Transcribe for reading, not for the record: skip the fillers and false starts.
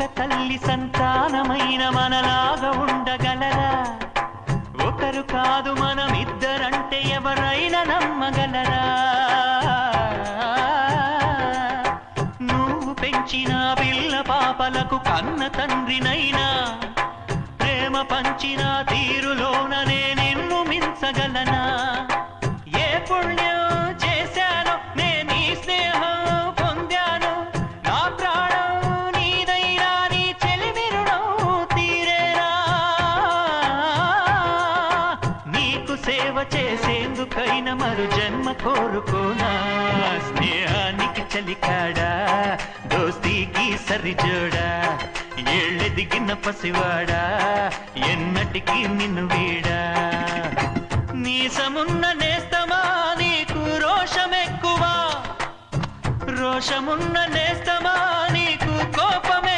ఒక తల్లి సంతానమైన మనలాగా ఉండగలరా? ఒకరు కాదు మనమిద్దరంటే ఎవరైనా నమ్మగలరా? నువ్వు పెంచిన పిల్ల పాపలకు కన్న తండ్రినైనా ప్రేమ పంచిన తీరులోననే నిన్ను మించగలనా? ఏ పుణ్యం చేశానో నేను ఈ స్నేహం పొందాను, నా ప్రాణం నీదైనా నీ చెలిమి రుణం తీరేనా? నీకు సేవ చేసేందుకైనా మరు జన్మ కోరుకోనా? స్నేహానికి చలికాడా, దోస్తీకి సరిజోడా, ఏళ్ళెదిగిన పసివాడా, ఎన్నటికీ నిన్ను వీడా? నీసమున్న నేస్తమా నీకు రోషమెక్కువ, రోషమున్న నేస్తమా నీకు కోపమే